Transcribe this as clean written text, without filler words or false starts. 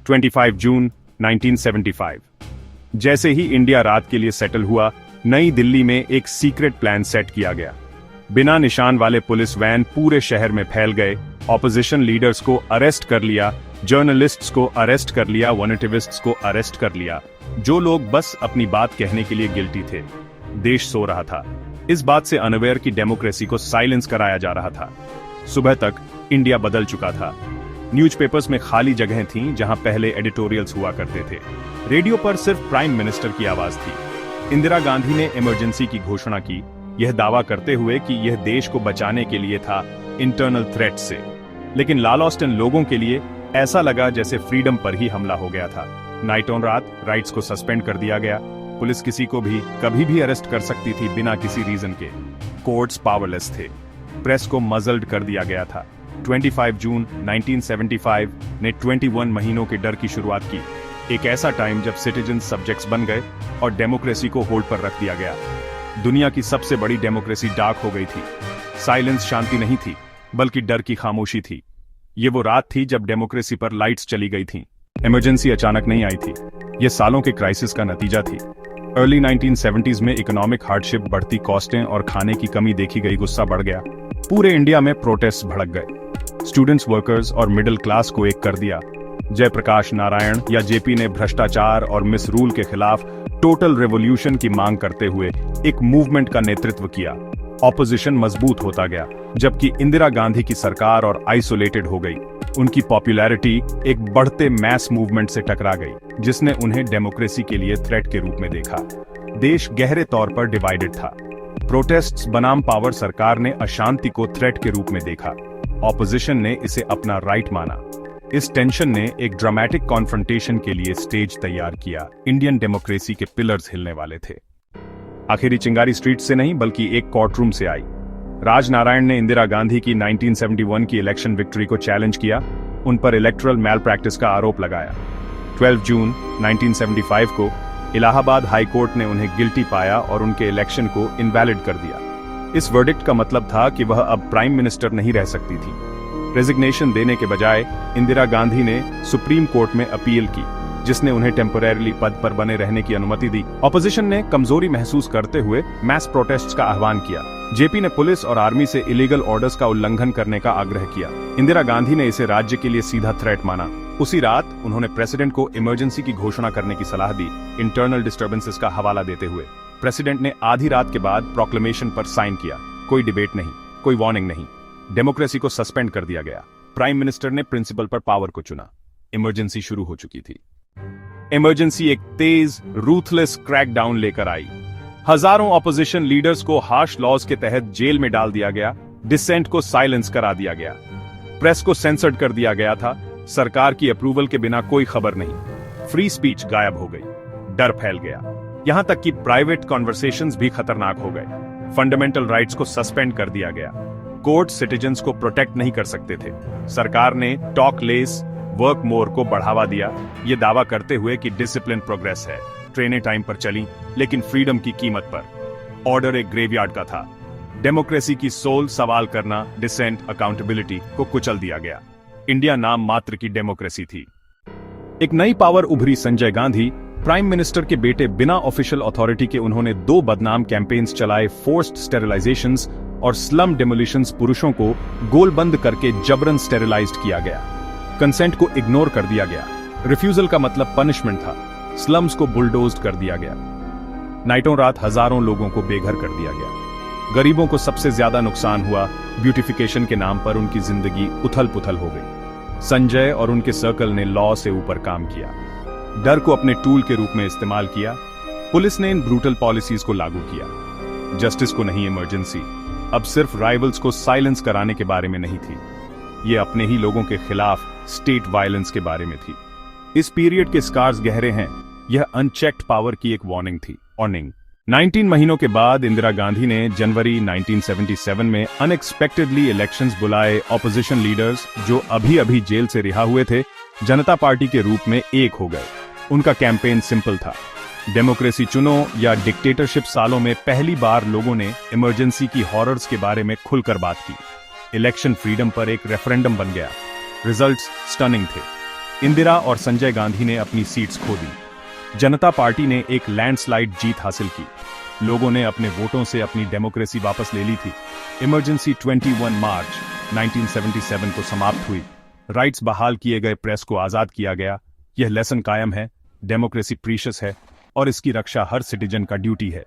25 जून 1975। जैसे ही इंडिया रात के लिए सेटल हुआ, नई दिल्ली में एक सीक्रेट प्लान सेट किया गया। बिना निशान वाले पुलिस वैन पूरे शहर में फैल गए, ऑपोजिशन लीडर्स को अरेस्ट कर लिया, जर्नलिस्ट्स को अरेस्ट कर लिया, वॉलंटियरिस्ट्स को अरेस्ट कर लिया, जो लोग बस अपनी बात कहने के लिए गिल्टी थे। देश सो रहा था, इस बात से अनअवेयर कि डेमोक्रेसी को साइलेंस कराया जा रहा था। सुबह तक इंडिया बदल चुका था। न्यूज़पेपर्स में खाली जगहें थीं जहां पहले एडिटोरियल्स हुआ करते थे। रेडियो पर सिर्फ प्राइम मिनिस्टर की आवाज थी। इंदिरा गांधी ने इमरजेंसी की घोषणा की, यह दावा करते हुए कि यह देश को बचाने के लिए था इंटरनल थ्रेट से। लेकिन लालॉस्टन लोगों के लिए ऐसा लगा जैसे फ्रीडम पर ही हमला हो गया था। नाइट ऑन रात राइट्स को सस्पेंड कर दिया गया। पुलिस किसी को भी कभी भी अरेस्ट कर सकती थी बिना किसी रीजन के। कोर्ट्स पावरलेस थे। प्रेस को मजल्ड कर दिया गया था। 25 जून 1975 ने 21 महीनों के डर की शुरुआत की। एक ऐसा टाइम जब सिटीजन सब्जेक्ट्स बन गए और डेमोक्रेसी को होल्ड पर रख दिया गया। दुनिया की सबसे बड़ी डेमोक्रेसी डार्क हो गई थी। साइलेंस शांति नहीं थी, बल्कि डर की खामोशी थी। ये वो रात थी जब डेमोक्रेसी पर लाइट्स चली गई थीं। इमरजेंसी अचानक नहीं आई थी, ये सालों के क्राइसिस का नतीजा थी। अर्ली 1970s में इकोनॉमिक हार्डशिप, बढ़ती कॉस्टें और खाने की कमी देखी गई, गुस्सा बढ़ गया। पूरे इंडिया में प्रोटेस्ट भड़क गए। स्टूडेंट्स, वर्कर्स और मिडिल क्लास को एक कर दिया। जयप्रकाश नारायण या जेपी ने भ्रष्टाचार और मिस रूल के खिलाफ टोटल रेवोल्यूशन की मांग करते हुए एक मूवमेंट का नेतृत्व किया। ऑपोजिशन मजबूत होता गया, जबकि इंदिरा गांधी की सरकार और आइसोलेटेड हो गई। उनकी पॉपुलैरिटी एक बढ़ते मैस मूवमेंट से टकरा गई, जिसने उन्हें डेमोक्रेसी के लिए थ्रेट के रूप में देखा। देश गहरे तौर पर डिवाइडेड था। प्रोटेस्ट्स बनाम पावर सरकार ने अशांति को थ्रेट के रूप में देखा। ऑपोजिशन ने इसे अपना राइट माना। इस टेंशन ने एक ड्रामेटिक कॉन्फ्रंटेशन के लिए स्टेज तैयार किया। इंडियन डेमोक्रेसी के पिलर्स हिलने वाले थे। आखिरी चिंगारी स्ट्रीट से नहीं, बल्कि एक कोर्टरूम से आई। राजनारायण ने इंदिरा गांधी की 1971 की इलेक्शन विक्ट्री को चैलेंज किया। उन पर इलेक्टोरल मैल प्रैक्टिस का आरोप लगाया। 12 जून 1975 को इलाहाबाद हाई कोर्ट ने उन्हें गिल्टी पाया और उनके इलेक्शन को इनवैलिड कर दिया। इस वर्डिक्ट का मतलब था कि वह अब प्राइम मिनिस्टर नहीं रह सकती थी। रेजिग्नेशन देने के बजाय इंदिरा गांधी ने सुप्रीम कोर्ट में अपील की, जिसने उन्हें टेम्परेरीली पद पर बने रहने की अनुमति दी। ऑपोजिशन ने कमजोरी महसूस करते हुए मैस प्रोटेस्ट्स का आह्वान किया। जेपी ने पुलिस और आर्मी से इलीगल ऑर्डर्स का उल्लंघन करने का आग्रह किया। इंदिरा गांधी ने इसे राज्य के लिए सीधा थ्रेट माना। उसी रात उन्होंने प्रेसिडेंट को इमरजेंसी की घोषणा करने की सलाह दी, इंटरनल डिस्टर्बेंसेस का हवाला देते हुए। प्रेसिडेंट ने आधी रात के बाद प्रोक्लेमेशन पर साइन किया। कोई डिबेट नहीं, कोई वार्निंग नहीं। डेमोक्रेसी को सस्पेंड कर दिया गया। प्राइम मिनिस्टर ने प्रिंसिपल पर पावर को चुना। इमरजेंसी शुरू हो चुकी थी। इमरजेंसी एक तेज, रूथलेस क्रैकडाउन लेकर आई। हजारों ऑपोजिशन लीडर्स को हार्श लॉज के तहत जेल में डाल दिया गया। डिसेंट को साइलेंस करा दिया गया। प्रेस को सेंसर्ड कर दिया गया था। सरकार की अप्रूवल के बिना कोई खबर नहीं। फ्री स्पीच गायब हो गई। डर फैल गया। यहां तक कि प्राइवेट कॉन्वर्सेशंस भी खतरनाक हो गए। फंडामेंटल राइट्स को सस्पेंड कर दिया गया। कोर्ट सिटीजन्स को प्रोटेक्ट नहीं कर सकते थे। सरकार ने टॉक लेस, वर्क मोर को बढ़ावा दिया, ये दावा करते हुए कि डिसिप्लिन प्रोग्रेस है। ट्रेनें टाइम पर चली, लेकिन फ्रीडम की कीमत पर। ऑर्डर एक ग्रेवयार्ड का था। डेमोक्रेसी की सोल, सवाल करना, डिसेंट, अकाउंटेबिलिटी को कुचल दिया गया। इंडिया नाम मात्र की डेमोक्रेसी थी। एक नई पावर उभरी। संजय गांधी, प्राइम मिनिस्टर के बेटे, बिना ऑफिशियल अथॉरिटी के उन्होंने 2 बदनाम कैंपेन्स चलाए। फोर्स्ड स्टेरिलाइजेशंस और स्लम डिमोलिशंस। पुरुषों को गोलबंद करके जबरन स्टेरिलाइज्ड किया गया। कंसेंट को इग्नोर कर दिया गया। रिफ्यूजल का मतलब पनिशमेंट था। स्लम्स को बुलडोज्ड कर दिया गया। नाइटों रात हजारों लोगों को बेघर कर दिया गया। गरीबों को सबसे ज्यादा नुकसान हुआ। ब्यूटिफिकेशन के नाम पर उनकी जिंदगी उथल पुथल हो गई। संजय और उनके सर्कल ने लॉ से ऊपर काम किया। डर को अपने टूल के रूप में इस्तेमाल किया। पुलिस ने इन ब्रूटल पॉलिसीज को लागू किया। जस्टिस को नहीं, इमरजेंसी अब सिर्फ राइवल्स को साइलेंस कराने के बारे में नहीं थी। ये अपने ही लोगों के खिलाफ स्टेट वायलेंस के बारे में थी। इस पीरियड के स्कार्स गहरे हैं। यह अनचेक्ड पावर की एक वार्निंग थी। 19 महीनों के बाद इंदिरा गांधी ने जनवरी 1977 में अनएक्सपेक्टेडली इलेक्शंस बुलाए। ऑपोजिशन लीडर्स, जो अभी अभी जेल से रिहा हुए थे, जनता पार्टी के रूप में एक हो गए। उनका कैंपेन सिंपल था, डेमोक्रेसी चुनो या डिक्टेटरशिप। सालों में पहली बार लोगों ने इमरजेंसी की हॉरर्स के बारे में खुलकर बात की। इलेक्शन फ्रीडम पर एक रेफरेंडम बन गया। रिजल्ट्स स्टनिंग थे। इंदिरा और संजय गांधी ने अपनी सीट्स खो दी। जनता पार्टी ने एक लैंडस्लाइड जीत हासिल की। लोगों ने अपने वोटों से अपनी डेमोक्रेसी वापस ले ली थी। इमरजेंसी 21 मार्च 1977 को समाप्त हुई। राइट्स बहाल किए गए, प्रेस को आजाद किया गया। यह लेसन कायम है, डेमोक्रेसी प्रीशियस है और इसकी रक्षा हर सिटीजन का ड्यूटी है।